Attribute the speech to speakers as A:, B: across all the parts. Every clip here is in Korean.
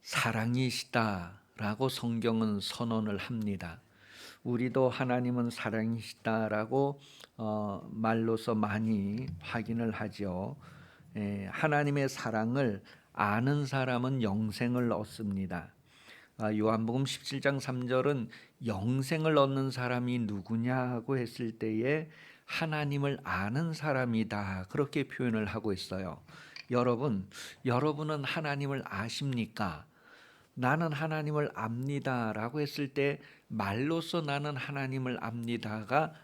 A: 사랑이시다라고 성경은 선언을 합니다. 우리도 하나님은 사랑이시다라고 말로서 많이 확인을 하죠. 하나님의 사랑을 아는 사람은 영생을 얻습니다. 요한복음 17장 3절은 영생을 얻는 사람이 누구냐고 했을 때에 하나님을 아는 사람이다 그렇게 표현을 하고 있어요. 여러분은 하나님을 아십니까? 나는 하나님을 압니다라고 했을 때 말로써 나는 하나님을 압니다가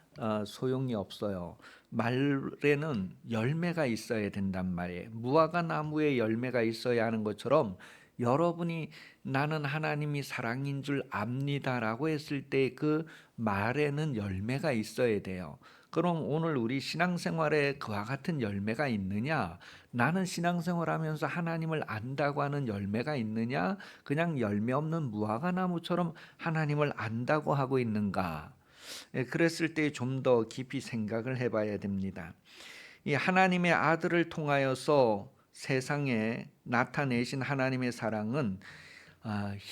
A: 소용이 없어요. 말에는 열매가 있어야 된단 말이에요. 무화과 나무에 열매가 있어야 하는 것처럼 여러분이 나는 하나님이 사랑인 줄 압니다라고 했을 때 그 말에는 열매가 있어야 돼요. 그럼 오늘 우리 신앙생활에 그와 같은 열매가 있느냐? 나는 신앙생활하면서 하나님을 안다고 하는 열매가 있느냐? 그냥 열매 없는 무화과 나무처럼 하나님을 안다고 하고 있는가? 그랬을 때 좀 더 깊이 생각을 해봐야 됩니다. 이 하나님의 아들을 통하여서 세상에 나타내신 하나님의 사랑은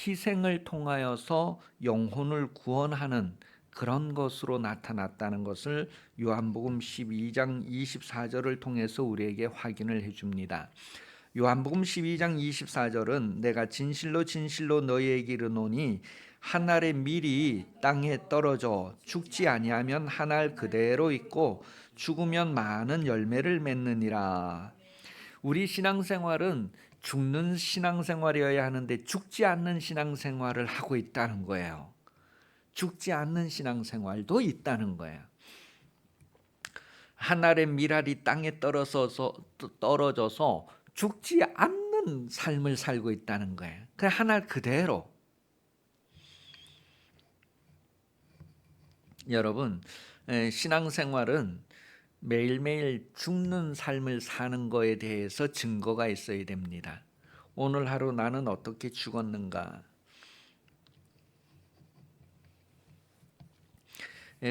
A: 희생을 통하여서 영혼을 구원하는 그런 것으로 나타났다는 것을 요한복음 12장 24절을 통해서 우리에게 확인을 해줍니다. 요한복음 12장 24절은 내가 진실로 진실로 너희에게 이르노니 한 알의 밀이 땅에 떨어져 죽지 아니하면 한 알 그대로 있고 죽으면 많은 열매를 맺느니라. 우리 신앙생활은 죽는 신앙생활이어야 하는데 죽지 않는 신앙생활을 하고 있다는 거예요. 죽지 않는 신앙생활도 있다는 거예요. 한 알의 밀알이 땅에 떨어져서 죽지 않는 삶을 살고 있다는 거예요. 그냥 한 알 그대로. 여러분, 신앙생활은 매일매일 죽는 삶을 사는 거에 대해서 증거가 있어야 됩니다. 오늘 하루 나는 어떻게 죽었는가?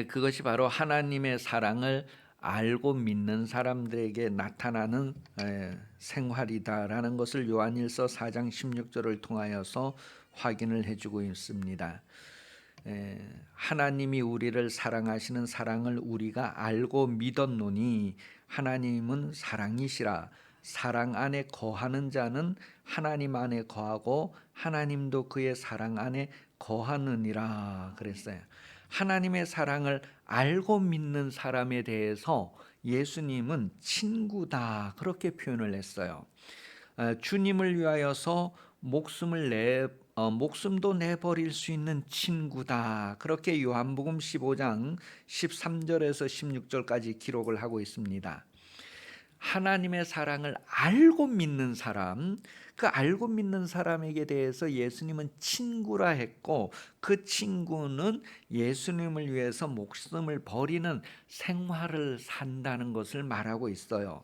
A: 그것이 바로 하나님의 사랑을 알고 믿는 사람들에게 나타나는 생활이다라는 것을 요한일서 4장 16절을 통하여서 확인을 해주고 있습니다. 하나님이 우리를 사랑하시는 사랑을 우리가 알고 믿었노니 하나님은 사랑이시라. 사랑 안에 거하는 자는 하나님 안에 거하고 하나님도 그의 사랑 안에 거하느니라 그랬어요. 하나님의 사랑을 알고 믿는 사람에 대해서 예수님은 친구다 그렇게 표현을 했어요. 주님을 위하여서 목숨도 내버릴 수 있는 친구다. 그렇게 요한복음 15장 13절에서 16절까지 기록을 하고 있습니다. 하나님의 사랑을 알고 믿는 사람, 그 알고 믿는 사람에게 대해서 예수님은 친구라 했고 그 친구는 예수님을 위해서 목숨을 버리는 생활을 산다는 것을 말하고 있어요.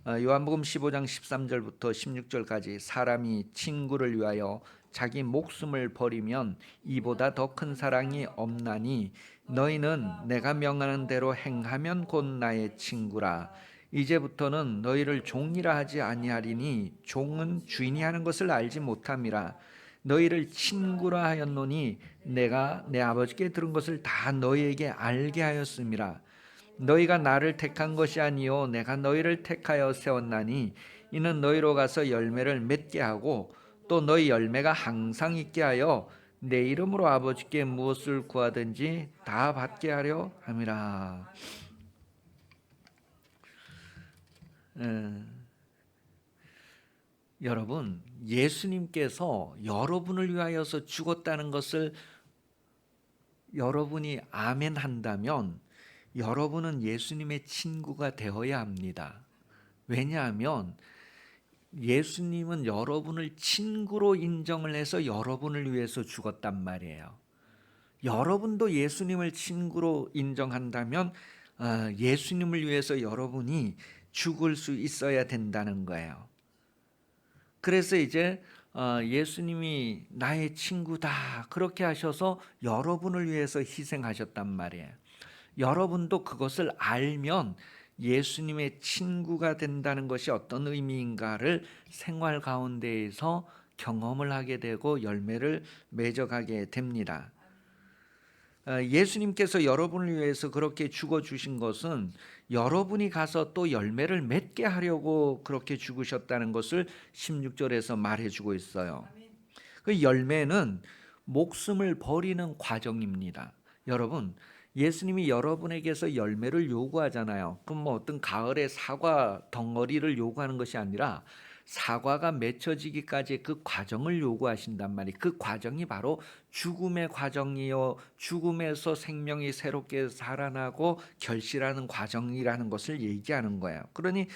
A: 요한복음 15장 13절부터 16절까지 사람이 친구를 위하여 자기 목숨을 버리면 이보다 더 큰 사랑이 없나니 너희는 내가 명하는 대로 행하면 곧 나의 친구라. 이제부터는 너희를 종이라 하지 아니하리니 종은 주인이 하는 것을 알지 못함이라. 너희를 친구라 하였노니 내가 내 아버지께 들은 것을 다 너희에게 알게 하였음이라. 너희가 나를 택한 것이 아니요 내가 너희를 택하여 세웠나니 이는 너희로 가서 열매를 맺게 하고 또 너희 열매가 항상 있게 하여 내 이름으로 아버지께 무엇을 구하든지 다 받게 하려 함이라. 여러분, 예수님께서 여러분을 위하여서 죽었다는 것을 여러분이 아멘 한다면 여러분은 예수님의 친구가 되어야 합니다. 왜냐하면 예수님은 여러분을 친구로 인정을 해서 여러분을 위해서 죽었단 말이에요. 여러분도 예수님을 친구로 인정한다면 예수님을 위해서 여러분이 죽을 수 있어야 된다는 거예요. 그래서 이제 예수님이 나의 친구다 그렇게 하셔서 여러분을 위해서 희생하셨단 말이에요. 여러분도 그것을 알면 예수님의 친구가 된다는 것이 어떤 의미인가를 생활 가운데에서 경험을 하게 되고 열매를 맺어가게 됩니다. 예수님께서 여러분을 위해서 그렇게 죽어주신 것은 여러분이 가서 또 열매를 맺게 하려고 그렇게 죽으셨다는 것을 16절에서 말해주고 있어요. 그 열매는 목숨을 버리는 과정입니다. 여러분, 예수님이 여러분에게서 열매를 요구하잖아요. 그럼 뭐 어떤 가을에 사과 덩어리를 요구하는 것이 아니라 사과가 맺혀지기까지 그 과정을 요구하신단 말이에요. 그 과정이 바로 죽음의 과정이요, 죽음에서 생명이 새롭게 살아나고 결실하는 과정이라는 것을 얘기하는 거예요. 그러니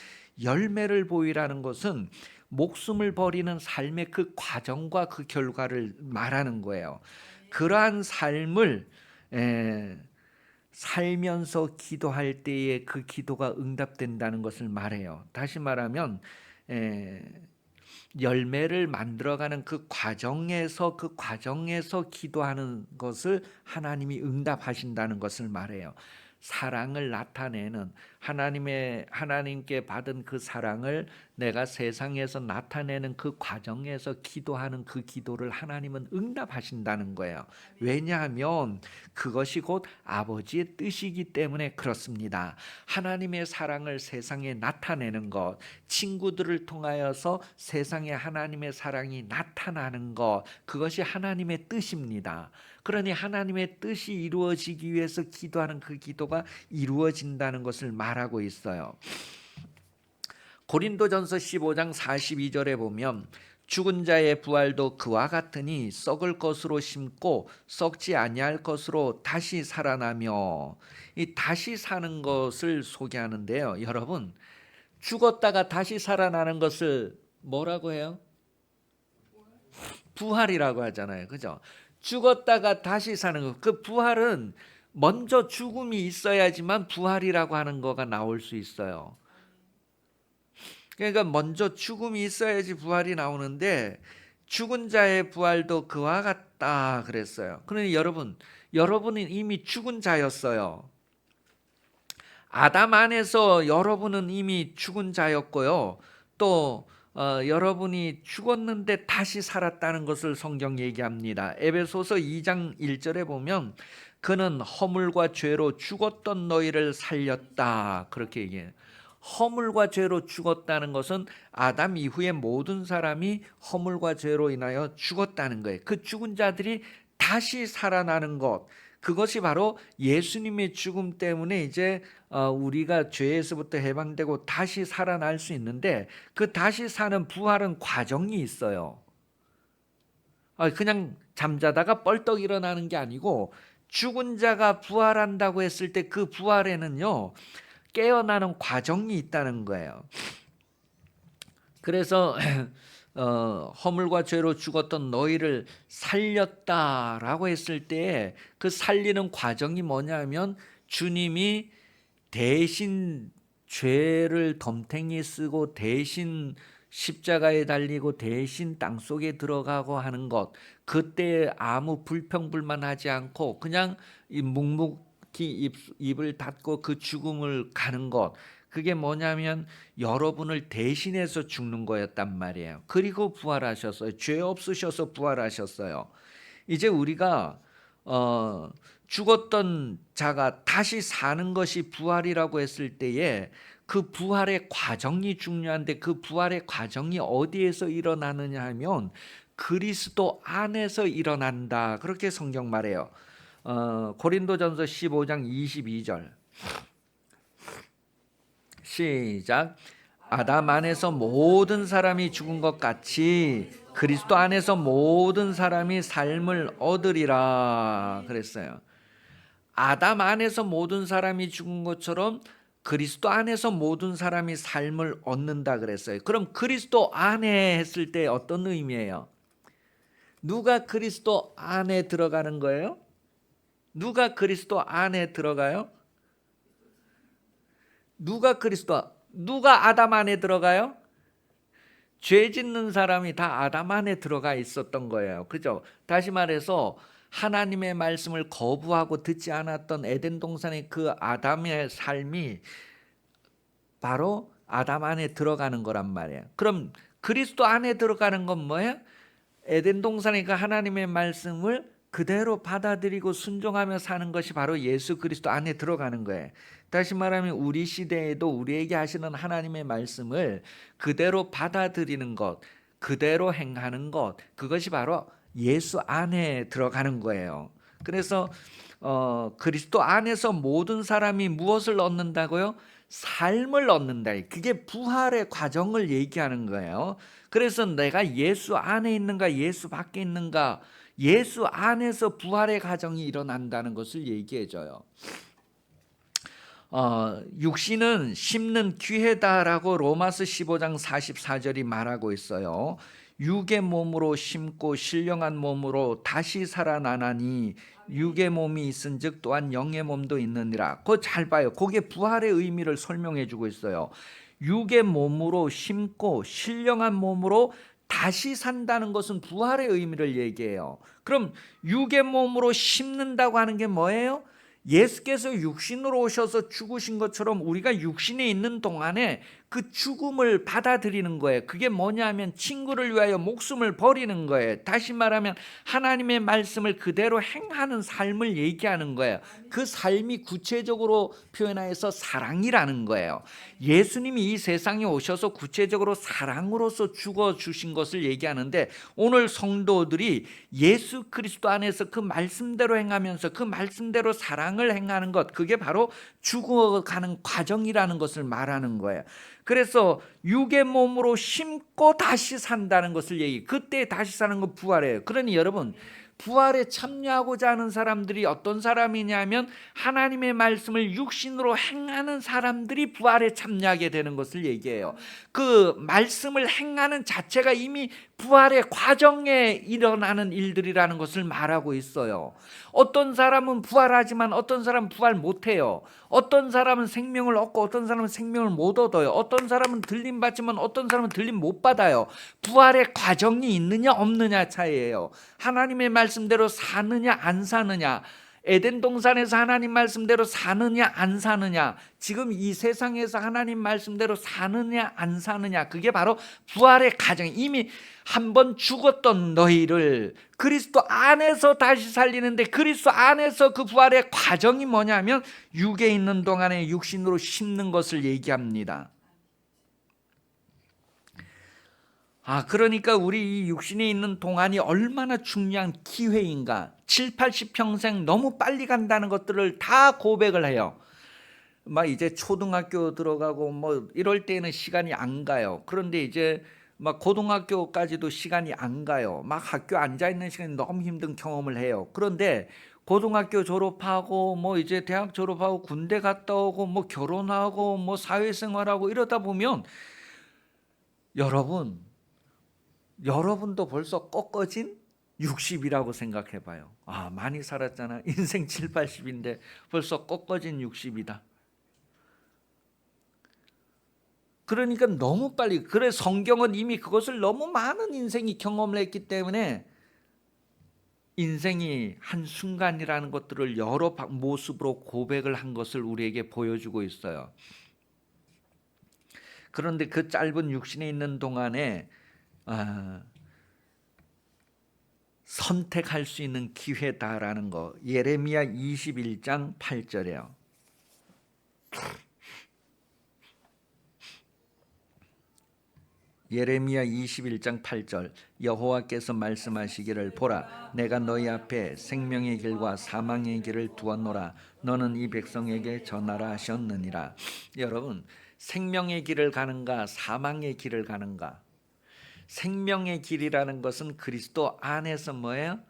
A: 열매를 보이라는 것은 목숨을 버리는 삶의 그 과정과 그 결과를 말하는 거예요. 그러한 삶을 살면서 기도할 때에 그 기도가 응답된다는 것을 말해요. 다시 말하면 열매를 만들어가는 그 과정에서 기도하는 것을 하나님이 응답하신다는 것을 말해요. 사랑을 나타내는 하나님께 받은 그 사랑을 내가 세상에서 나타내는 그 과정에서 기도하는 그 기도를 하나님은 응답하신다는 거예요. 왜냐하면 그것이 곧 아버지의 뜻이기 때문에 그렇습니다. 하나님의 사랑을 세상에 나타내는 것, 친구들을 통하여서 세상에 하나님의 사랑이 나타나는 것, 그것이 하나님의 뜻입니다. 그러니 하나님의 뜻이 이루어지기 위해서 기도하는 그 기도가 이루어진다는 것을 말하고 있어요. 고린도전서 15장 42절에 보면 죽은 자의 부활도 그와 같으니 썩을 것으로 심고 썩지 아니할 것으로 다시 살아나며, 이 다시 사는 것을 소개하는데요. 여러분, 죽었다가 다시 살아나는 것을 뭐라고 해요? 부활이라고 하잖아요. 그죠? 죽었다가 다시 사는 것. 그 부활은 먼저 죽음이 있어야지만 부활이라고 하는 거가 나올 수 있어요. 그러니까 먼저 죽음이 있어야지 부활이 나오는데 죽은 자의 부활도 그와 같다 그랬어요. 그러니 여러분은 이미 죽은 자였어요. 아담 안에서 여러분은 이미 죽은 자였고요. 또 여러분이 죽었는데 다시 살았다는 것을 성경 얘기합니다. 에베소서 2장 1절에 보면 그는 허물과 죄로 죽었던 너희를 살렸다 그렇게 얘기해요. 허물과 죄로 죽었다는 것은 아담 이후에 모든 사람이 허물과 죄로 인하여 죽었다는 거예요. 그 죽은 자들이 다시 살아나는 것, 그것이 바로 예수님의 죽음 때문에 이제 우리가 죄에서부터 해방되고 다시 살아날 수 있는데, 그 다시 사는 부활은 과정이 있어요. 그냥 잠자다가 뻘떡 일어나는 게 아니고 죽은 자가 부활한다고 했을 때 그 부활에는요 깨어나는 과정이 있다는 거예요. 그래서 허물과 죄로 죽었던 너희를 살렸다라고 했을 때 그 살리는 과정이 뭐냐면 주님이 대신 죄를 덤탱이 쓰고 대신 십자가에 달리고 대신 땅속에 들어가고 하는 것, 그때 아무 불평불만하지 않고 그냥 묵묵히 입을 닫고 그 죽음을 가는 것, 그게 뭐냐면 여러분을 대신해서 죽는 거였단 말이에요. 그리고 부활하셨어요. 죄 없으셔서 부활하셨어요. 이제 우리가 죽었던 자가 다시 사는 것이 부활이라고 했을 때에 그 부활의 과정이 중요한데, 그 부활의 과정이 어디에서 일어나느냐 하면 그리스도 안에서 일어난다 그렇게 성경 말해요. 고린도전서 15장 22절 시작. 아담 안에서 모든 사람이 죽은 것 같이 그리스도 안에서 모든 사람이 삶을 얻으리라 그랬어요. 아담 안에서 모든 사람이 죽은 것처럼 그리스도 안에서 모든 사람이 삶을 얻는다 그랬어요. 그럼 그리스도 안에 했을 때 어떤 의미예요? 누가 그리스도 안에 들어가는 거예요? 누가 그리스도 안에 들어가요? 누가 아담 안에 들어가요? 죄 짓는 사람이 다 아담 안에 들어가 있었던 거예요. 그죠? 다시 말해서 하나님의 말씀을 거부하고 듣지 않았던 에덴 동산의 그 아담의 삶이 바로 아담 안에 들어가는 거란 말이에요. 그럼 그리스도 안에 들어가는 건 뭐예요? 에덴 동산에 그 하나님의 말씀을 그대로 받아들이고 순종하며 사는 것이 바로 예수 그리스도 안에 들어가는 거예요. 다시 말하면 우리 시대에도 우리에게 하시는 하나님의 말씀을 그대로 받아들이는 것, 그대로 행하는 것, 그것이 바로 예수 안에 들어가는 거예요. 그래서 그리스도 안에서 모든 사람이 무엇을 얻는다고요? 삶을 얻는다. 그게 부활의 과정을 얘기하는 거예요. 그래서 내가 예수 안에 있는가 예수 밖에 있는가, 예수 안에서 부활의 과정이 일어난다는 것을 얘기해줘요. 육신은 심는 기회다라고 로마서 15장 44절이 말하고 있어요. 육의 몸으로 심고 신령한 몸으로 다시 살아나나니 육의 몸이 있은즉 또한 영의 몸도 있느니라. 그거 잘 봐요. 거기에 부활의 의미를 설명해 주고 있어요. 육의 몸으로 심고 신령한 몸으로 다시 산다는 것은 부활의 의미를 얘기해요. 그럼 육의 몸으로 심는다고 하는 게 뭐예요? 예수께서 육신으로 오셔서 죽으신 것처럼 우리가 육신에 있는 동안에 그 죽음을 받아들이는 거예요. 그게 뭐냐면 친구를 위하여 목숨을 버리는 거예요. 다시 말하면 하나님의 말씀을 그대로 행하는 삶을 얘기하는 거예요. 그 삶이 구체적으로 표현하여서 사랑이라는 거예요. 예수님이 이 세상에 오셔서 구체적으로 사랑으로서 죽어주신 것을 얘기하는데, 오늘 성도들이 예수 그리스도 안에서 그 말씀대로 행하면서 그 말씀대로 사랑을 행하는 것, 그게 바로 죽어가는 과정이라는 것을 말하는 거예요. 그래서 육의 몸으로 심고 다시 산다는 것을 얘기. 그때 다시 사는 건 부활이에요. 그러니 여러분, 부활에 참여하고자 하는 사람들이 어떤 사람이냐면 하나님의 말씀을 육신으로 행하는 사람들이 부활에 참여하게 되는 것을 얘기해요. 그 말씀을 행하는 자체가 이미 부활의 과정에 일어나는 일들이라는 것을 말하고 있어요. 어떤 사람은 부활하지만 어떤 사람은 부활 못해요. 어떤 사람은 생명을 얻고 어떤 사람은 생명을 못 얻어요. 어떤 사람은 들림 받지만 어떤 사람은 들림 못 받아요. 부활의 과정이 있느냐 없느냐 차이예요. 하나님의 말씀대로 사느냐 안 사느냐, 에덴 동산에서 하나님 말씀대로 사느냐 안 사느냐, 지금 이 세상에서 하나님 말씀대로 사느냐 안 사느냐, 그게 바로 부활의 과정. 이미 한번 죽었던 너희를 그리스도 안에서 다시 살리는데, 그리스도 안에서 그 부활의 과정이 뭐냐면 육에 있는 동안에 육신으로 심는 것을 얘기합니다. 그러니까 우리 이 육신에 있는 동안이 얼마나 중요한 기회인가. 7, 80평생 너무 빨리 간다는 것들을 다 고백을 해요. 막 이제 초등학교 들어가고 뭐 이럴 때는 시간이 안 가요. 그런데 이제 막 고등학교까지도 시간이 안 가요. 막 학교 앉아 있는 시간이 너무 힘든 경험을 해요. 그런데 고등학교 졸업하고 뭐 이제 대학 졸업하고 군대 갔다 오고 뭐 결혼하고 뭐 사회생활하고 이러다 보면 여러분도 벌써 꺾어진 60이라고 생각해 봐요. 많이 살았잖아. 인생 7, 80인데 벌써 꺾어진 60이다. 그러니까 너무 빨리, 그래 성경은 이미 그것을 너무 많은 인생이 경험을 했기 때문에 인생이 한순간이라는 것들을 여러 모습으로 고백을 한 것을 우리에게 보여주고 있어요. 그런데 그 짧은 육신에 있는 동안에 선택할 수 있는 기회다라는 거, 예레미야 21장 8절이에요. 예레미야 21장 8절, 여호와께서 말씀하시기를 보라, 내가 너희 앞에 생명의 길과 사망의 길을 두었노라. 너는 이 백성에게 전하라 하셨느니라. 여러분, 생명의 길을 가는가 사망의 길을 가는가? 생명의 길이라는 것은 그리스도 안에서 뭐예요?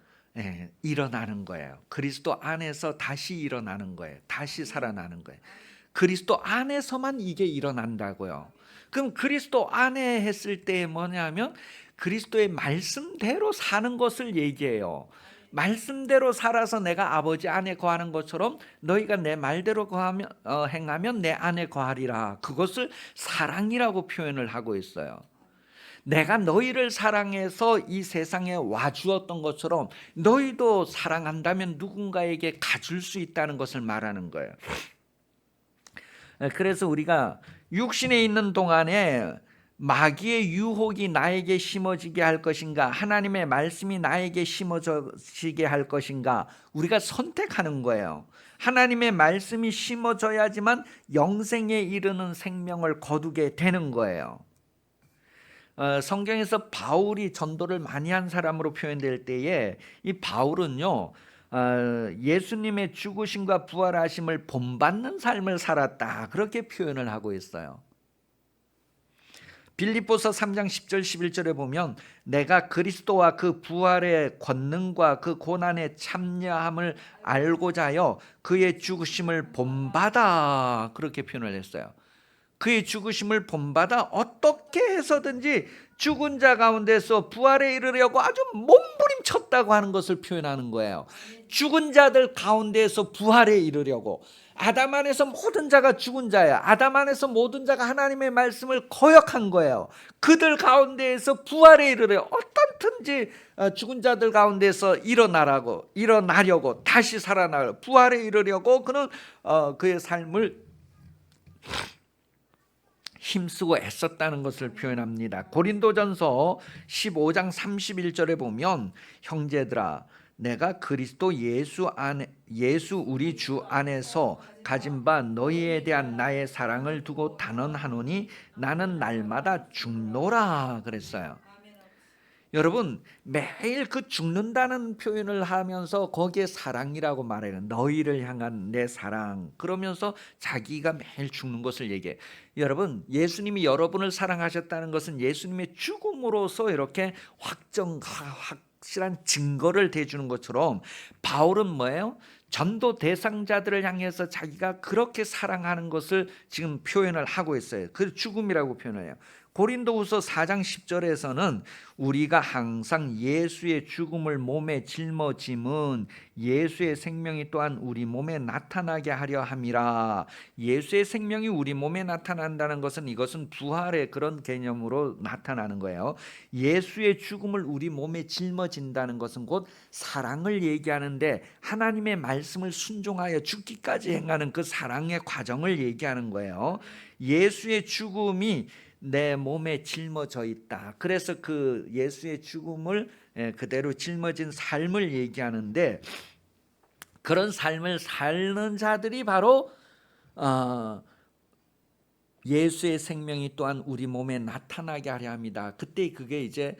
A: 일어나는 거예요. 그리스도 안에서 다시 일어나는 거예요. 다시 살아나는 거예요. 그리스도 안에서만 이게 일어난다고요. 그럼 그리스도 안에 했을 때 뭐냐면 그리스도의 말씀대로 사는 것을 얘기해요. 말씀대로 살아서 내가 아버지 안에 거하는 것처럼 너희가 내 말대로 행하면 내 안에 거하리라. 그것을 사랑이라고 표현을 하고 있어요. 내가 너희를 사랑해서 이 세상에 와주었던 것처럼 너희도 사랑한다면 누군가에게 가줄 수 있다는 것을 말하는 거예요. 그래서 우리가 육신에 있는 동안에 마귀의 유혹이 나에게 심어지게 할 것인가, 하나님의 말씀이 나에게 심어지게 할 것인가, 우리가 선택하는 거예요. 하나님의 말씀이 심어져야지만 영생에 이르는 생명을 거두게 되는 거예요. 성경에서 바울이 전도를 많이 한 사람으로 표현될 때에 이 바울은요, 예수님의 죽으심과 부활하심을 본받는 삶을 살았다, 그렇게 표현을 하고 있어요. 빌립보서 3장 10절 11절에 보면 내가 그리스도와 그 부활의 권능과 그 고난의 참여함을 알고자 하여 그의 죽으심을 본받아, 그렇게 표현을 했어요. 그의 죽으심을 본받아 어떻게 해서든지 죽은 자 가운데서 부활에 이르려고 아주 몸부림쳤다고 하는 것을 표현하는 거예요. 죽은 자들 가운데서 부활에 이르려고. 아담 안에서 모든 자가 죽은 자야. 아담 안에서 모든 자가 하나님의 말씀을 거역한 거예요. 그들 가운데에서 부활에 이르려 어떻든지 죽은 자들 가운데서 일어나려고 다시 살아나려 부활에 이르려고 그는 그의 삶을 힘쓰고 애썼다는 것을 표현합니다. 고린도전서 15장 31절에 보면 형제들아 내가 그리스도 예수 우리 주 안에서 가진 바 너희에 대한 나의 사랑을 두고 단언하노니 나는 날마다 죽노라 그랬어요. 여러분, 매일 그 죽는다는 표현을 하면서 거기에 사랑이라고 말해요. 너희를 향한 내 사랑. 그러면서 자기가 매일 죽는 것을 얘기해. 여러분, 예수님이 여러분을 사랑하셨다는 것은 예수님의 죽음으로서 이렇게 확실한 증거를 대주는 것처럼 바울은 뭐예요? 전도 대상자들을 향해서 자기가 그렇게 사랑하는 것을 지금 표현을 하고 있어요. 그 죽음이라고 표현해요. 고린도후서 4장 10절에서는 우리가 항상 예수의 죽음을 몸에 짊어짐은 예수의 생명이 또한 우리 몸에 나타나게 하려 함이라. 예수의 생명이 우리 몸에 나타난다는 것은 이것은 부활의 그런 개념으로 나타나는 거예요. 예수의 죽음을 우리 몸에 짊어진다는 것은 곧 사랑을 얘기하는데 하나님의 말씀을 순종하여 죽기까지 행하는 그 사랑의 과정을 얘기하는 거예요. 예수의 죽음이 내 몸에 짊어져 있다. 그래서 그 예수의 죽음을 그대로 짊어진 삶을 얘기하는데 그런 삶을 사는 자들이 바로 예수의 생명이 또한 우리 몸에 나타나게 하려 합니다. 그때 그게 이제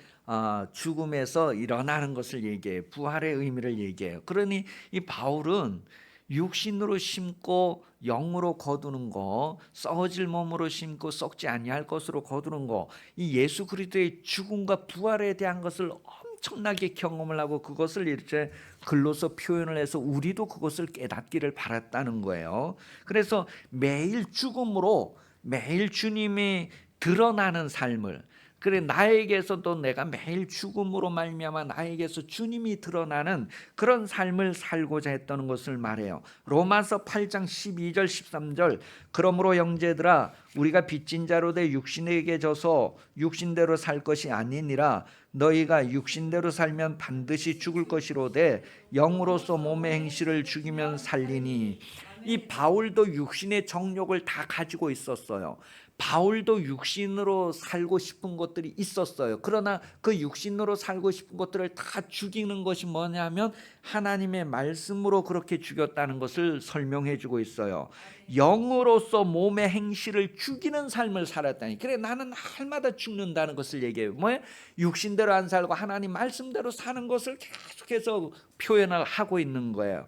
A: 죽음에서 일어나는 것을 얘기해요. 부활의 의미를 얘기해요. 그러니 이 바울은 육신으로 심고 영으로 거두는 거, 썩어질 몸으로 심고 썩지 아니할 것으로 거두는 거, 이 예수 그리스도의 죽음과 부활에 대한 것을 엄청나게 경험을 하고 그것을 이렇게 글로서 표현을 해서 우리도 그것을 깨닫기를 바랐다는 거예요. 그래서 매일 죽음으로 매일 주님이 드러나는 삶을, 그래 나에게서도 내가 매일 죽음으로 말미암아 나에게서 주님이 드러나는 그런 삶을 살고자 했던 것을 말해요. 로마서 8장 12절 13절 그러므로 형제들아 우리가 빚진 자로 돼 육신에게 져서 육신대로 살 것이 아니니라. 너희가 육신대로 살면 반드시 죽을 것이로되 영으로서 몸의 행실을 죽이면 살리니. 이 바울도 육신의 정욕을 다 가지고 있었어요. 바울도 육신으로 살고 싶은 것들이 있었어요. 그러나 그 육신으로 살고 싶은 것들을 다 죽이는 것이 뭐냐면 하나님의 말씀으로 그렇게 죽였다는 것을 설명해 주고 있어요. 영으로서 몸의 행실을 죽이는 삶을 살았다니. 그래 나는 날마다 죽는다는 것을 얘기해요. 뭐예요? 육신대로 안 살고 하나님 말씀대로 사는 것을 계속해서 표현을 하고 있는 거예요.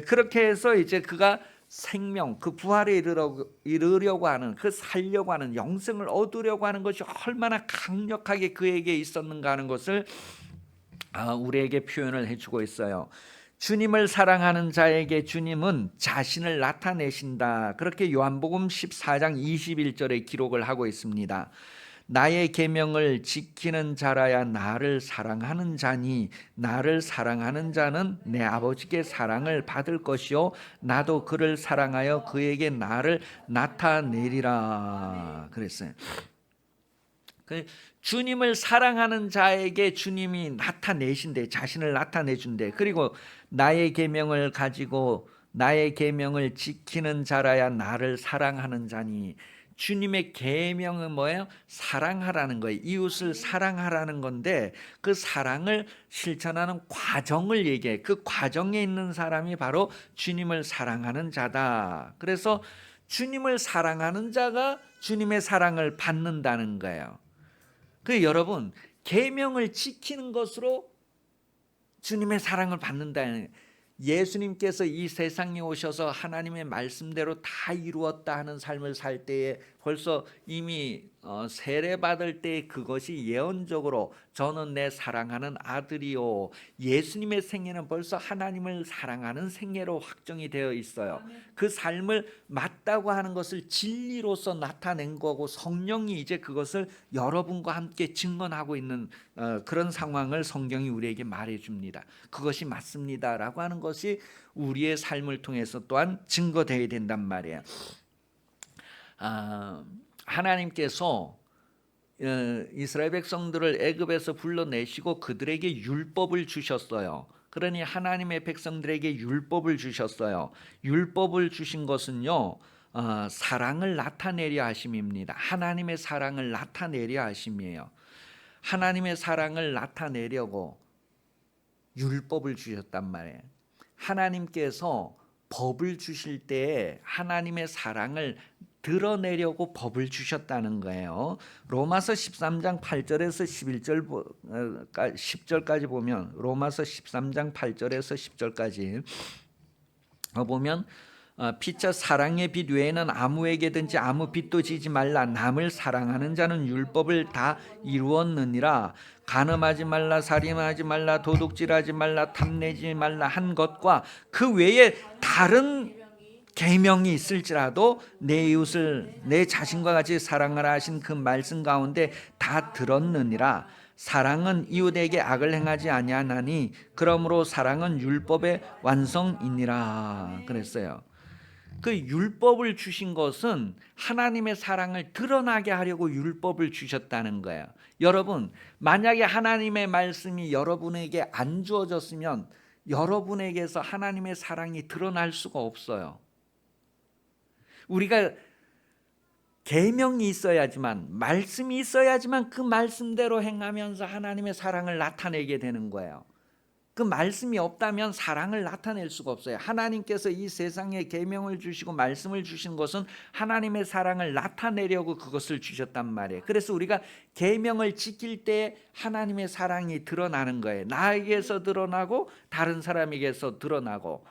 A: 그렇게 해서 이제 그가 생명, 그 부활에 이르려고 하는, 그 살려고 하는, 영생을 얻으려고 하는 것이 얼마나 강력하게 그에게 있었는가 하는 것을 우리에게 표현을 해주고 있어요. 주님을 사랑하는 자에게 주님은 자신을 나타내신다. 그렇게 요한복음 14장 21절에 기록을 하고 있습니다. 나의 계명을 지키는 자라야 나를 사랑하는 자니 나를 사랑하는 자는 내 아버지께 사랑을 받을 것이요 나도 그를 사랑하여 그에게 나를 나타내리라 그랬어요. 주님을 사랑하는 자에게 주님이 나타내신대, 자신을 나타내준대. 그리고 나의 계명을 가지고 나의 계명을 지키는 자라야 나를 사랑하는 자니. 주님의 계명은 뭐예요? 사랑하라는 거예요. 이웃을 사랑하라는 건데 그 사랑을 실천하는 과정을 얘기해. 그 과정에 있는 사람이 바로 주님을 사랑하는 자다. 그래서 주님을 사랑하는 자가 주님의 사랑을 받는다는 거예요. 그 여러분, 계명을 지키는 것으로 주님의 사랑을 받는다는, 예수님께서 이 세상에 오셔서 하나님의 말씀대로 다 이루었다 하는 삶을 살 때에 벌써 이미 세례받을 때 그것이 예언적으로 저는 내 사랑하는 아들이요, 예수님의 생애는 벌써 하나님을 사랑하는 생애로 확정이 되어 있어요. 그 삶을 맞다고 하는 것을 진리로서 나타낸 거고 성령이 이제 그것을 여러분과 함께 증언하고 있는 그런 상황을 성경이 우리에게 말해줍니다. 그것이 맞습니다라고 하는 것이 우리의 삶을 통해서 또한 증거되어야 된단 말이에요. 하나님께서 이스라엘 백성들을 애굽에서 불러내시고 그들에게 율법을 주셨어요. 그러니 하나님의 백성들에게 율법을 주셨어요. 율법을 주신 것은요, 사랑을 나타내려 하심입니다. 하나님의 사랑을 나타내려 하심이에요. 하나님의 사랑을 나타내려고 율법을 주셨단 말이에요. 하나님께서 법을 주실 때 하나님의 사랑을 드러내려고 법을 주셨다는 거예요. 로마서 13장 8절에서 10절까지 보면, 로마서 13장 8절에서 10절까지 보면 피차 사랑의 빛 외에는 아무에게든지 아무 빛도 지지 말라. 남을 사랑하는 자는 율법을 다 이루었느니라. 간음하지 말라, 살인하지 말라, 도둑질하지 말라, 탐내지 말라 한 것과 그 외에 다른 계명이 있을지라도 내 이웃을 내 자신과 같이 사랑하라 하신 그 말씀 가운데 다 들었느니라. 사랑은 이웃에게 악을 행하지 아니하나니 그러므로 사랑은 율법의 완성이니라 그랬어요. 그 율법을 주신 것은 하나님의 사랑을 드러나게 하려고 율법을 주셨다는 거예요. 여러분, 만약에 하나님의 말씀이 여러분에게 안 주어졌으면 여러분에게서 하나님의 사랑이 드러날 수가 없어요. 우리가 계명이 있어야지만, 말씀이 있어야지만 그 말씀대로 행하면서 하나님의 사랑을 나타내게 되는 거예요. 그 말씀이 없다면 사랑을 나타낼 수가 없어요. 하나님께서 이 세상에 계명을 주시고 말씀을 주신 것은 하나님의 사랑을 나타내려고 그것을 주셨단 말이에요. 그래서 우리가 계명을 지킬 때 하나님의 사랑이 드러나는 거예요. 나에게서 드러나고 다른 사람에게서 드러나고,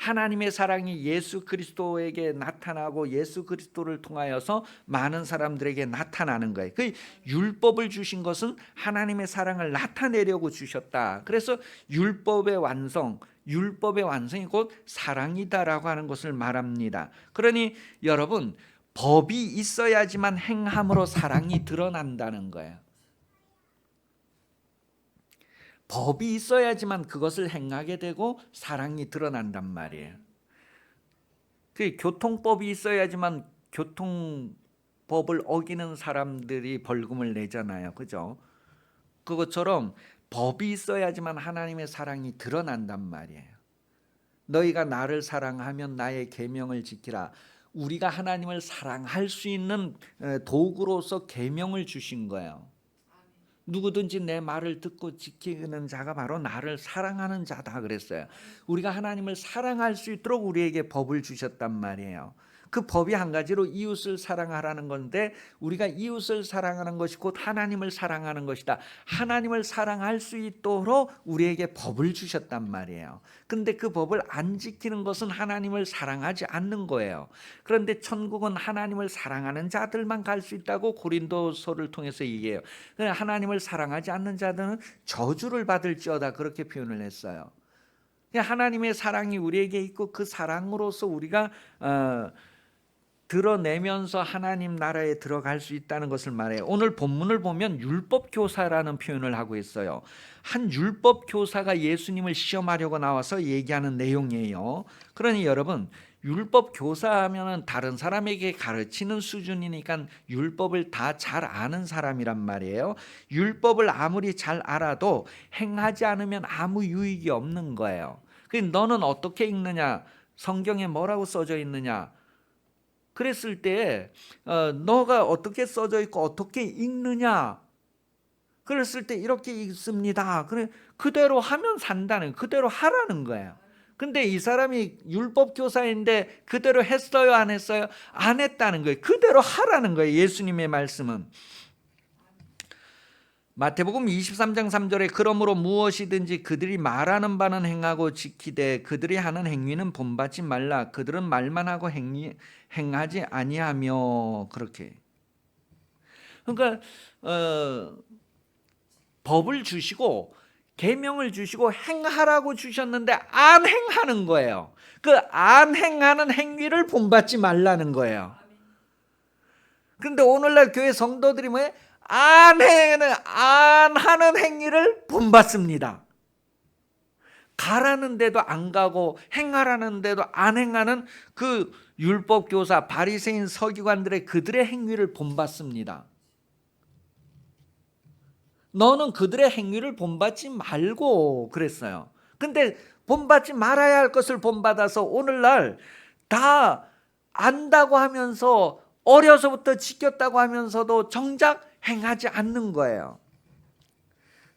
A: 하나님의 사랑이 예수 그리스도에게 나타나고 예수 그리스도를 통하여서 많은 사람들에게 나타나는 거예요. 그 율법을 주신 것은 하나님의 사랑을 나타내려고 주셨다. 그래서 율법의 완성이 곧 사랑이다라고 하는 것을 말합니다. 그러니 여러분, 법이 있어야지만 행함으로 사랑이 드러난다는 거예요. 법이 있어야지만 그것을 행하게 되고 사랑이 드러난단 말이에요. 그 교통법이 있어야지만 교통법을 어기는 사람들이 벌금을 내잖아요. 그죠? 그것처럼 법이 있어야지만 하나님의 사랑이 드러난단 말이에요. 너희가 나를 사랑하면 나의 계명을 지키라. 우리가 하나님을 사랑할 수 있는 도구로서 계명을 주신 거예요. 누구든지 내 말을 듣고 지키는 자가 바로 나를 사랑하는 자다 그랬어요. 우리가 하나님을 사랑할 수 있도록 우리에게 법을 주셨단 말이에요. 그 법이 한 가지로 이웃을 사랑하라는 건데, 우리가 이웃을 사랑하는 것이 곧 하나님을 사랑하는 것이다. 하나님을 사랑할 수 있도록 우리에게 법을 주셨단 말이에요. 근데 그 법을 안 지키는 것은 하나님을 사랑하지 않는 거예요. 그런데 천국은 하나님을 사랑하는 자들만 갈 수 있다고 고린도서를 통해서 얘기해요. 하나님을 사랑하지 않는 자들은 저주를 받을지어다 그렇게 표현을 했어요. 하나님의 사랑이 우리에게 있고 그 사랑으로서 우리가 드러내면서 하나님 나라에 들어갈 수 있다는 것을 말해요. 오늘 본문을 보면 율법 교사라는 표현을 하고 있어요. 한 율법 교사가 예수님을 시험하려고 나와서 얘기하는 내용이에요. 그러니 여러분, 율법 교사하면은 다른 사람에게 가르치는 수준이니까 율법을 다 잘 아는 사람이란 말이에요. 율법을 아무리 잘 알아도 행하지 않으면 아무 유익이 없는 거예요. 너는 어떻게 읽느냐? 성경에 뭐라고 써져 있느냐? 그랬을 때 너가 어떻게 써져 있고 어떻게 읽느냐? 그랬을 때 이렇게 읽습니다. 그래 그대로 하면 산다는, 그대로 하라는 거예요. 근데 이 사람이 율법 교사인데 그대로 했어요, 안 했어요? 안 했다는 거예요. 그대로 하라는 거예요. 예수님의 말씀은. 마태복음 23장 3절에 그러므로 무엇이든지 그들이 말하는 바는 행하고 지키되 그들이 하는 행위는 본받지 말라. 그들은 말만 하고 행하지 아니하며. 그렇게. 그러니까 법을 주시고 계명을 주시고 행하라고 주셨는데 안 행하는 거예요. 그 안 행하는 행위를 본받지 말라는 거예요. 그런데 오늘날 교회 성도들이 뭐예요? 안 하는 행위를 본받습니다. 가라는 데도 안 가고 행하라는 데도 안 행하는 그 율법 교사 바리새인 서기관들의 그들의 행위를 본받습니다. 너는 그들의 행위를 본받지 말고 그랬어요. 근데 본받지 말아야 할 것을 본받아서 오늘날 다 안다고 하면서 어려서부터 지켰다고 하면서도 정작 행하지 않는 거예요.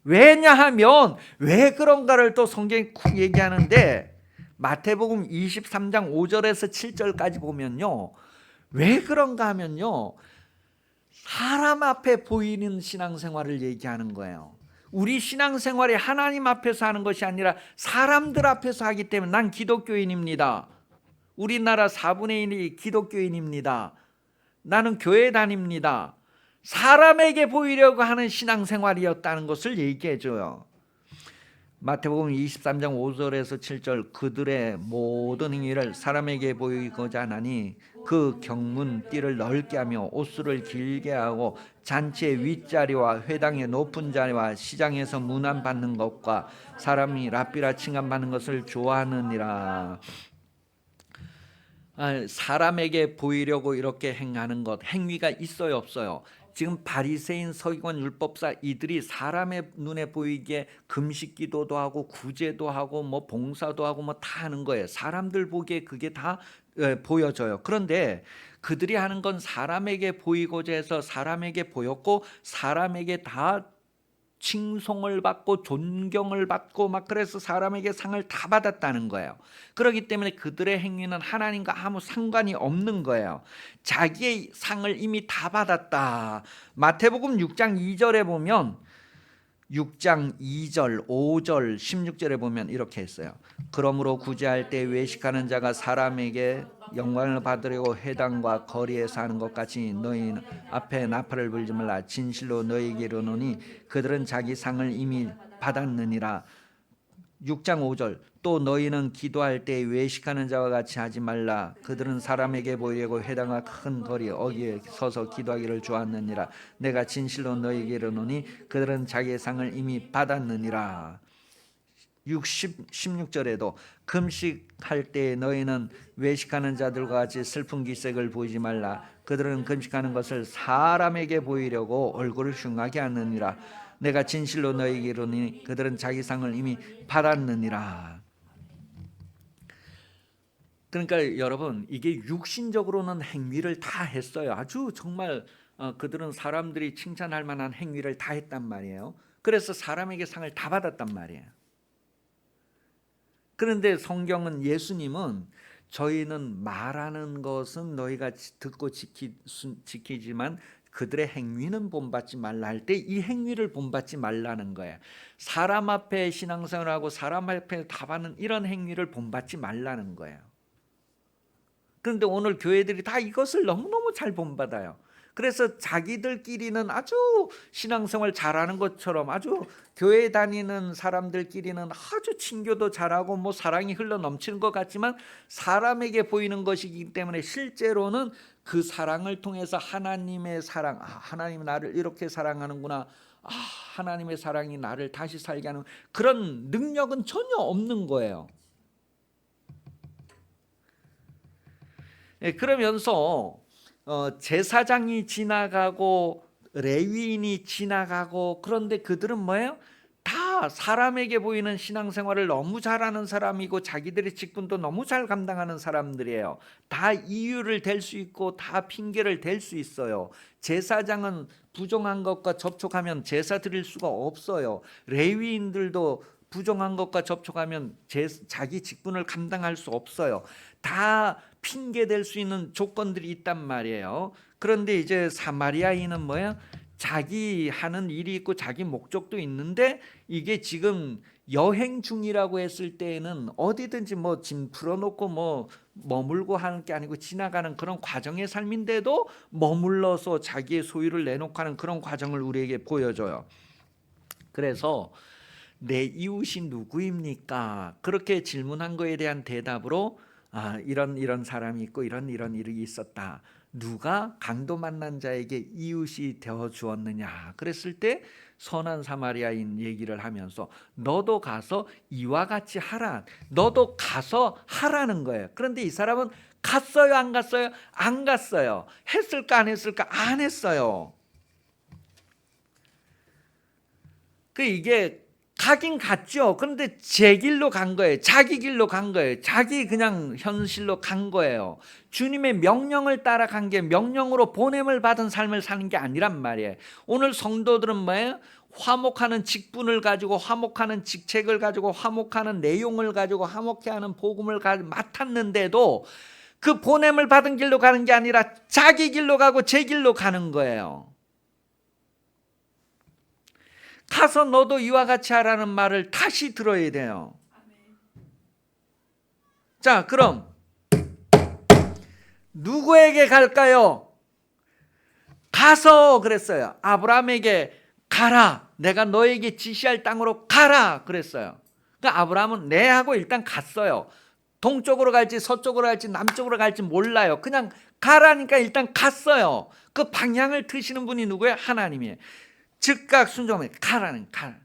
A: 왜냐하면 왜 그런가를 또 성경이 쿡 얘기하는데 마태복음 23장 5절에서 7절까지 보면요. 왜 그런가 하면요. 사람 앞에 보이는 신앙생활을 얘기하는 거예요. 우리 신앙생활이 하나님 앞에서 하는 것이 아니라 사람들 앞에서 하기 때문에 난 기독교인입니다. 우리나라 4분의 1이 기독교인입니다. 나는 교회 다닙니다. 사람에게 보이려고 하는 신앙생활이었다는 것을 얘기해 줘요. 마태복음 23장 5절에서 7절 그들의 모든 행위를 사람에게 보이고자 하나니 그 경문 띠를 넓게 하며 옷수를 길게 하고 잔치의 윗자리와 회당의 높은 자리와 시장에서 문안 받는 것과 사람이 랍비라 칭함받는 것을 좋아하느니라. 사람에게 보이려고 이렇게 행하는 것, 행위가 있어요, 없어요? 지금 바리새인 서기관 율법사 이들이 사람의 눈에 보이기에 금식 기도도 하고 구제도 하고 뭐 봉사도 하고 뭐 다 하는 거예요. 사람들 보기에 그게 다 보여져요. 그런데 그들이 하는 건 사람에게 보이고자 해서 사람에게 보였고 사람에게 다 칭송을 받고 존경을 받고 막 그래서 사람에게 상을 다 받았다는 거예요. 그렇기 때문에 그들의 행위는 하나님과 아무 상관이 없는 거예요. 자기의 상을 이미 다 받았다. 마태복음 6장 2절에 보면 6장 2절, 5절, 16절에 보면 이렇게 했어요. 그러므로 구제할 때 외식하는 자가 사람에게 영광을 받으려고 회당과 거리에 사는 것 같이 너희 앞에 나팔을 불지 말라. 진실로 너희에게 이르노니 그들은 자기 상을 이미 받았느니라. 6장 5절 또 너희는 기도할 때 외식하는 자와 같이 하지 말라. 그들은 사람에게 보이려고 회당과 큰 거리 어귀에 서서 기도하기를 좋아하느니라. 내가 진실로 너희에게 이르노니 그들은 자기의 상을 이미 받았느니라. 16절에도 금식할 때 너희는 외식하는 자들과 같이 슬픈 기색을 보이지 말라. 그들은 금식하는 것을 사람에게 보이려고 얼굴을 흉하게 하느니라. 내가 진실로 너희에게 이르노니 그들은 자기 상을 이미 받았느니라. 그러니까 여러분 이게 육신적으로는 행위를 다 했어요. 아주 정말 그들은 사람들이 칭찬할 만한 행위를 다 했단 말이에요. 그래서 사람에게 상을 다 받았단 말이에요. 그런데 성경은 예수님은 저희는 말하는 것은 너희가 듣고 지키지만 그들의 행위는 본받지 말라 할 때 이 행위를 본받지 말라는 거예요. 사람 앞에 신앙생활하고 사람 앞에 답하는 이런 행위를 본받지 말라는 거예요. 그런데 오늘 교회들이 다 이것을 너무너무 잘 본받아요. 그래서 자기들끼리는 아주 신앙생활 잘하는 것처럼 아주 교회 다니는 사람들끼리는 아주 친교도 잘하고 뭐 사랑이 흘러 넘치는 것 같지만 사람에게 보이는 것이기 때문에 실제로는 그 사랑을 통해서 하나님의 사랑, 하나님이 나를 이렇게 사랑하는구나, 하나님의 사랑이 나를 다시 살게 하는 그런 능력은 전혀 없는 거예요. 그러면서 제사장이 지나가고 레위인이 지나가고 그런데 그들은 뭐예요? 다 다 사람에게 보이는 신앙생활을 너무 잘하는 사람이고 자기들의 직분도 너무 잘 감당하는 사람들이에요. 다 이유를 댈 수 있고 다 핑계를 댈 수 있어요. 제사장은 부정한 것과 접촉하면 제사 드릴 수가 없어요. 레위인들도 부정한 것과 접촉하면 자기 직분을 감당할 수 없어요. 다 핑계 댈 수 있는 조건들이 있단 말이에요. 그런데 이제 사마리아인은 뭐야? 자기 하는 일이 있고 자기 목적도 있는데 이게 지금 여행 중이라고 했을 때에는 어디든지 뭐 짐 풀어놓고 뭐 머물고 하는 게 아니고 지나가는 그런 과정의 삶인데도 머물러서 자기의 소유를 내놓고 하는 그런 과정을 우리에게 보여줘요. 그래서 내 이웃이 누구입니까? 그렇게 질문한 거에 대한 대답으로 이런 사람이 있고 이런 일이 있었다. 누가 강도 만난 자에게 이웃이 되어 주었느냐? 그랬을 때 선한 사마리아인 얘기를 하면서 너도 가서 이와 같이 하라. 너도 가서 하라는 거예요. 그런데 이 사람은 갔어요, 안 갔어요? 안 갔어요. 했을까 안 했을까? 안 했어요. 이게 가긴 갔죠. 그런데 제 길로 간 거예요. 자기 길로 간 거예요. 자기 그냥 현실로 간 거예요. 주님의 명령을 따라간 게 명령으로 보냄을 받은 삶을 사는 게 아니란 말이에요. 오늘 성도들은 뭐예요? 화목하는 직분을 가지고 화목하는 직책을 가지고 화목하는 내용을 가지고 화목해하는 복음을 맡았는데도 그 보냄을 받은 길로 가는 게 아니라 자기 길로 가고 제 길로 가는 거예요. 가서 너도 이와 같이 하라는 말을 다시 들어야 돼요. 자, 그럼 누구에게 갈까요? 가서 그랬어요. 아브라함에게 가라. 내가 너에게 지시할 땅으로 가라 그랬어요. 그러니까 아브라함은 네 하고 일단 갔어요. 동쪽으로 갈지 서쪽으로 갈지 남쪽으로 갈지 몰라요. 그냥 가라니까 일단 갔어요. 그 방향을 트시는 분이 누구예요? 하나님이에요. 즉각 순종해. 가라는 가.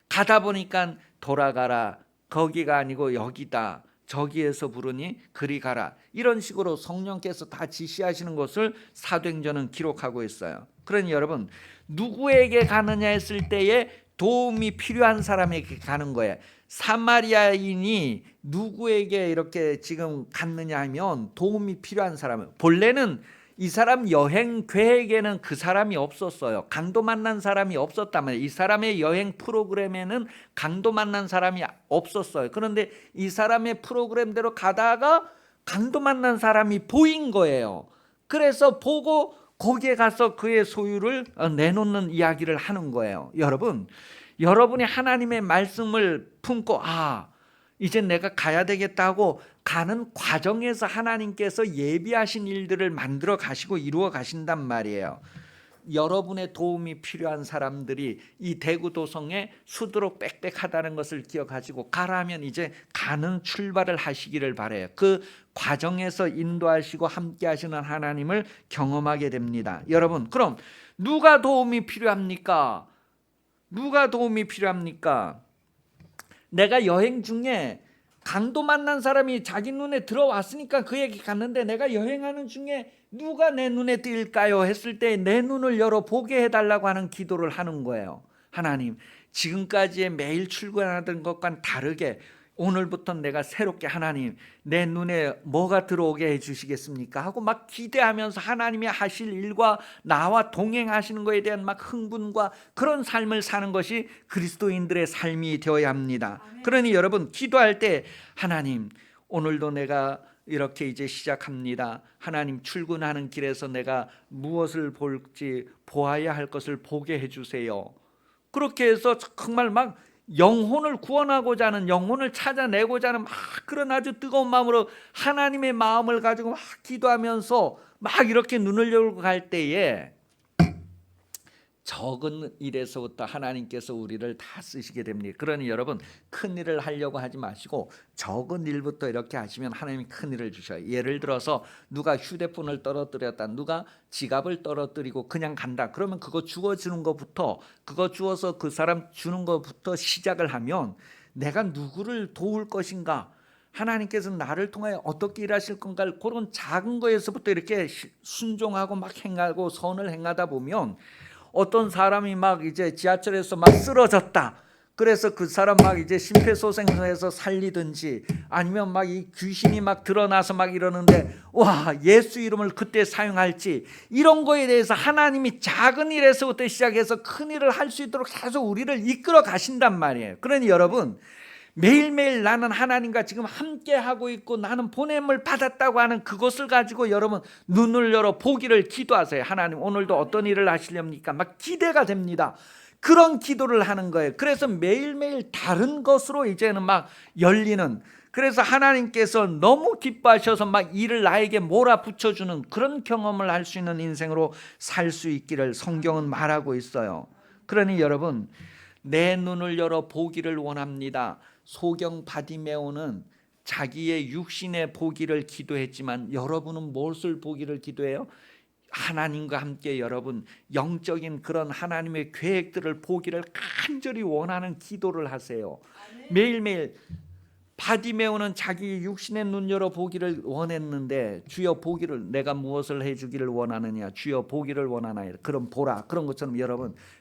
A: 가다 보니까 돌아가라. 거기가 아니고 여기다. 저기에서 부르니 그리 가라. 이런 식으로 성령께서 다 지시하시는 것을 사도행전은 기록하고 있어요. 그러니 여러분, 누구에게 가느냐 했을 때에 도움이 필요한 사람에게 가는 거예요. 사마리아인이 누구에게 이렇게 지금 갔느냐 하면 도움이 필요한 사람. 본래는 이 사람 여행 계획에는 그 사람이 없었어요. 강도 만난 사람이 없었다면 이 사람의 여행 프로그램에는 강도 만난 사람이 없었어요. 그런데 이 사람의 프로그램대로 가다가 강도 만난 사람이 보인 거예요. 그래서 보고 거기에 가서 그의 소유를 내놓는 이야기를 하는 거예요. 여러분이 하나님의 말씀을 품고 이제 내가 가야 되겠다고 가는 과정에서 하나님께서 예비하신 일들을 만들어 가시고 이루어 가신단 말이에요. 여러분의 도움이 필요한 사람들이 이 대구도성에 수두룩 빽빽하다는 것을 기억하시고 가라면 이제 가는 출발을 하시기를 바라요. 그 과정에서 인도하시고 함께 하시는 하나님을 경험하게 됩니다. 여러분, 그럼 누가 도움이 필요합니까? 누가 도움이 필요합니까? 내가 여행 중에 강도 만난 사람이 자기 눈에 들어왔으니까 그에게 갔는데 내가 여행하는 중에 누가 내 눈에 띌까요? 했을 때 내 눈을 열어 보게 해달라고 하는 기도를 하는 거예요. 하나님, 지금까지의 매일 출근하던 것과는 다르게 오늘부터 내가 새롭게 하나님 내 눈에 뭐가 들어오게 해주시겠습니까? 하고 막 기대하면서 하나님이 하실 일과 나와 동행하시는 것에 대한 막 흥분과 그런 삶을 사는 것이 그리스도인들의 삶이 되어야 합니다. 그러니 여러분, 기도할 때 하나님 오늘도 내가 이렇게 이제 시작합니다. 하나님, 출근하는 길에서 내가 무엇을 볼지 보아야 할 것을 보게 해주세요. 그렇게 해서 정말 막 영혼을 구원하고자 하는, 영혼을 찾아내고자 하는 막 그런 아주 뜨거운 마음으로 하나님의 마음을 가지고 막 기도하면서 막 이렇게 눈을 열고 갈 때에 적은 일에서부터 하나님께서 우리를 다 쓰시게 됩니다. 그러니 여러분, 큰 일을 하려고 하지 마시고 적은 일부터 이렇게 하시면 하나님이 큰 일을 주셔요. 예를 들어서 누가 휴대폰을 떨어뜨렸다, 누가 지갑을 떨어뜨리고 그냥 간다. 그러면 그거 주워주는 것부터, 그거 주워서 그 사람 주는 것부터 시작을 하면 내가 누구를 도울 것인가, 하나님께서 나를 통하여 어떻게 일하실 건가, 그런 작은 거에서부터 이렇게 순종하고 막 행하고 선을 행하다 보면 어떤 사람이 막 이제 지하철에서 막 쓰러졌다. 그래서 그 사람 막 이제 심폐소생술해서 살리든지 아니면 막 이 귀신이 막 드러나서 막 이러는데 와, 예수 이름을 그때 사용할지, 이런 거에 대해서 하나님이 작은 일에서부터 시작해서 큰 일을 할 수 있도록 계속 우리를 이끌어 가신단 말이에요. 그러니 여러분, 매일매일 나는 하나님과 지금 함께 하고 있고 나는 보냄을 받았다고 하는 그것을 가지고 여러분 눈을 열어 보기를 기도하세요. 하나님 오늘도 어떤 일을 하시렵니까? 막 기대가 됩니다. 그런 기도를 하는 거예요. 그래서 매일매일 다른 것으로 이제는 막 열리는, 그래서 하나님께서 너무 기뻐하셔서 막 일을 나에게 몰아붙여주는 그런 경험을 할 수 있는 인생으로 살 수 있기를 성경은 말하고 있어요. 그러니 여러분, 내 눈을 열어 보기를 원합니다. 소경 바디메오는 자기의 육신의 보기를 기도했지만 여러분은 무엇을 보기를 기도해요? 하나님과 함께 여러분 영적인 그런 하나님의 계획들을 보기를 간절히 원하는 기도를 하세요. 매일매일. 바디메오는 자기 육신의 눈 열어 보기를 원했는데 주여 보기를, 내가 무엇을 해주기를 원하느냐, 주여 보기를 원하나이다. 그럼 보라. 그런 것처럼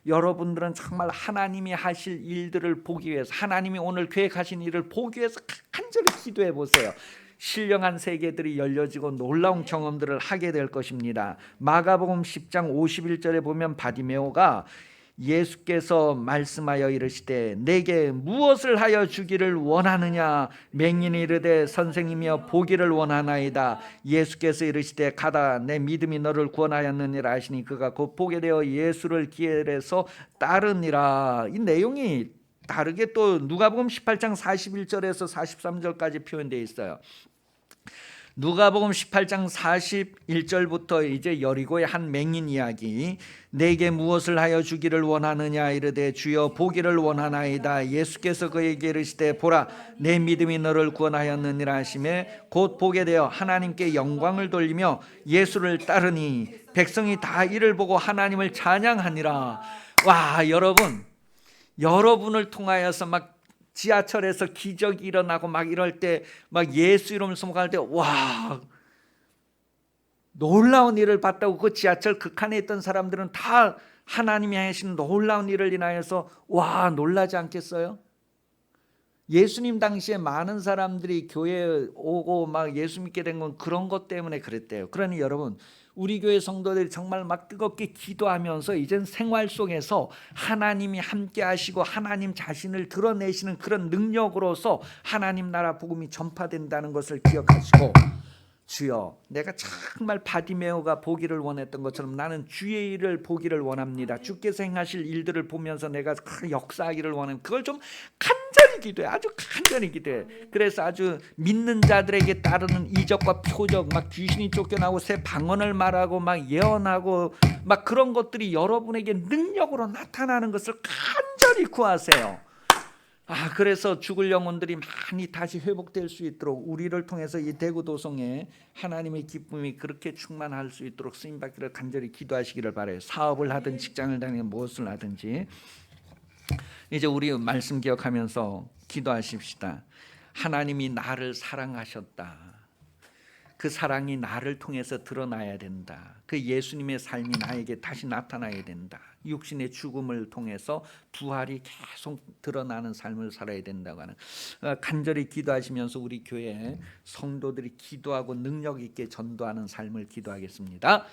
A: 여러분들은 정말 하나님이 하실 일들을 보기 위해서, 하나님이 오늘 계획하신 일을 보기 위해서 간절히 기도해 보세요. 신령한 세계들이 열려지고 놀라운 경험들을 하게 될 것입니다. 마가복음 10장 51절에 보면 바디메오가 예수께서 말씀하여 이르시되 내게 무엇을 하여 주기를 원하느냐, 맹인이 이르되 선생님이여 보기를 원하나이다. 예수께서 이르시되 가다, 내 믿음이 너를 구원하였느니라 하시니 그가 곧 보게 되어 예수를 기엘해서 따르니라. 이 내용이 다르게 또 누가복음 18장 41절에서 43절까지 표현되어 있어요. 누가복음 18장 41절부터 이제 여리고의 한 맹인 이야기. 내게 무엇을 하여 주기를 원하느냐 이르되 주여 보기를 원하나이다. 예수께서 그에게 이르시되 보라, 내 믿음이 너를 구원하였느니라 하시매 곧 보게 되어 하나님께 영광을 돌리며 예수를 따르니 백성이 다 이를 보고 하나님을 찬양하니라. 와, 여러분을 통하여서 막 지하철에서 기적이 일어나고 막 이럴 때, 막 예수 이름 선포할 때 와, 놀라운 일을 봤다고 그 지하철 극한에 있던 사람들은 다 하나님이 하신 놀라운 일을 인하여서 와, 놀라지 않겠어요? 예수님 당시에 많은 사람들이 교회에 오고 막 예수 믿게 된 건 그런 것 때문에 그랬대요. 그러니 여러분, 우리 교회 성도들이 정말 막 뜨겁게 기도하면서 이젠 생활 속에서 하나님이 함께 하시고 하나님 자신을 드러내시는 그런 능력으로서 하나님 나라 복음이 전파된다는 것을 기억하시고, 주여, 내가 정말 바디메오가 보기를 원했던 것처럼 나는 주의 일을 보기를 원합니다. 주께서 행하실 일들을 보면서 내가 역사하기를 원합니다. 그걸 좀 간절히 기도해. 아주 간절히 기도해. 그래서 아주 믿는 자들에게 따르는 이적과 표적, 막 귀신이 쫓겨나고 새 방언을 말하고 막 예언하고 막 그런 것들이 여러분에게 능력으로 나타나는 것을 간절히 구하세요. 그래서 죽을 영혼들이 많이 다시 회복될 수 있도록 우리를 통해서 이 대구도성에 하나님의 기쁨이 그렇게 충만할 수 있도록 쓰임받기를 간절히 기도하시기를 바라요. 사업을 하든 직장을 다니든 무엇을 하든지 이제 우리 말씀 기억하면서 기도하십시다. 하나님이 나를 사랑하셨다. 그 사랑이 나를 통해서 드러나야 된다. 그 예수님의 삶이 나에게 다시 나타나야 된다. 육신의 죽음을 통해서 부활이 계속 드러나는 삶을 살아야 된다고 하는 간절히 기도하시면서 우리 교회 성도들이 기도하고 능력 있게 전도하는 삶을 기도하겠습니다.